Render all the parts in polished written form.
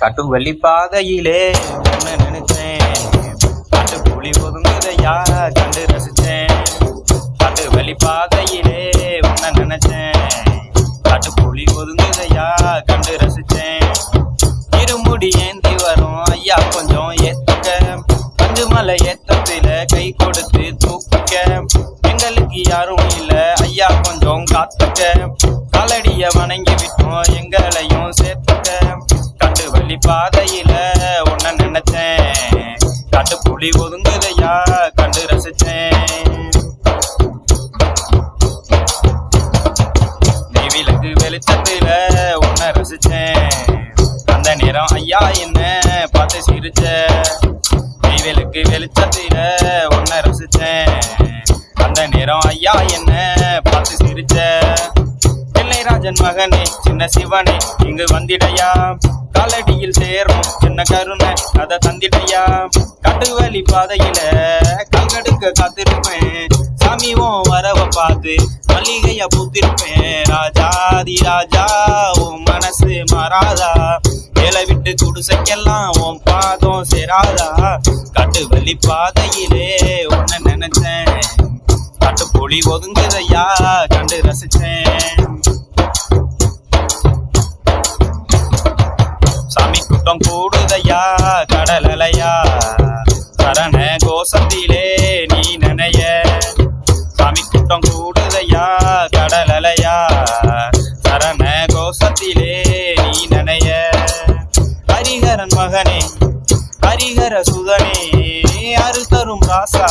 கட்டும் வெள்ளி பாதையிலே ஒன்னு நினைச்சேன், காட்டு புலி ஒதுங்குதையா கண்டு ரசிச்சேன். காட்டு வெள்ளி பாதையிலே ஒன்ன நினைச்சேன், காட்டு புலி ஒதுங்குதையா கண்டு ரசிச்சேன். இருமுடி ஏந்தி வரும் ஐயா கொஞ்சம் ஏத்துக்க, பஞ்சு மலை ஏத்தத்தில கை கொடுத்து தூக்க. எங்களுக்கு யாரும் இல்ல ஐயா கொஞ்சம் காத்துக்க, காலடிய வணங்கி விட்டோம் எங்களையும் சேர்த்துக்க. காட்டு வழி பாதையில ஒன்ன நினைச்சேன், காட்டு புலி ஒதுங்குதையா கண்டு ரசிச்சேன். நெய்விளக்கு வெளிச்சத்துல ஒன்ன ரசிச்சேன், அந்த நேரம் ஐயா என்ன பார்த்து சிரிச்ச. நெய்விளக்கு வெளிச்சத்துல ஒன்ன ரசிச்சேன், அந்த நேரம் ஐயா என்ன பார்த்து சிரிச்ச. ராஜன் மகனே சின்ன சிவனே இங்கு வந்திடையா, காலடியில் சேரும் சின்ன கருணை அத தந்திடையா. காட்டு வழி பாதையில கல்கடுக்க காத்திருப்பேன், சாமியும் வரவ பார்த்து மல்லிகைய பூத்திருப்பேன். ராஜாதி ராஜா உன் மனசு மாறாதா, ஏழை விட்டு குடிசைக்கெல்லாம் உன் பாதம் சேராதா. காட்டு வழி பாதையிலே ஒன்ன நினைச்சேன், காட்டு புலி ஒதுங்குதையா கண்டு ரசிச்சேன். சாமி கூட்டம் கூடுதையா கடல் அலையா, சரண கோஷத்திலே நீ நினைய. சாமி கூட்டம் கூடுதையா கடல் அலையா, சரண கோஷத்திலே நீ நினைய. ஹரிஹரன் மகனே ஹரிஹர சுதனே, அருள் தரும் ராசா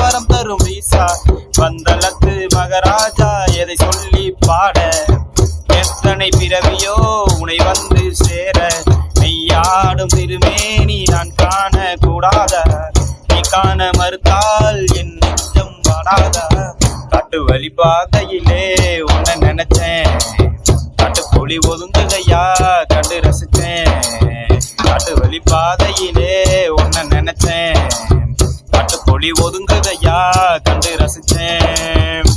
வரம் தரும் வீசா. வந்தலத்து மகராஜா எதை சொல்லி பாட, எத்தனை பிறவியோ உனை வந்து சேர. நெய்யாடும் திருமேனி நான் காண கூடாத, நீ காண மறுத்தால் என் நெஞ்சம் வாடாத. காட்டு வழி பாதையிலே உன்னை நினைச்சேன், காட்டு புலி ஒதுங்குதையா கண்டு ரசிச்சேன். காட்டு வழி பாதையிலே உன்னை நினைச்சேன், காட்டு புலி ஒதுங்குதையா கண்டு ரசிச்சேன்.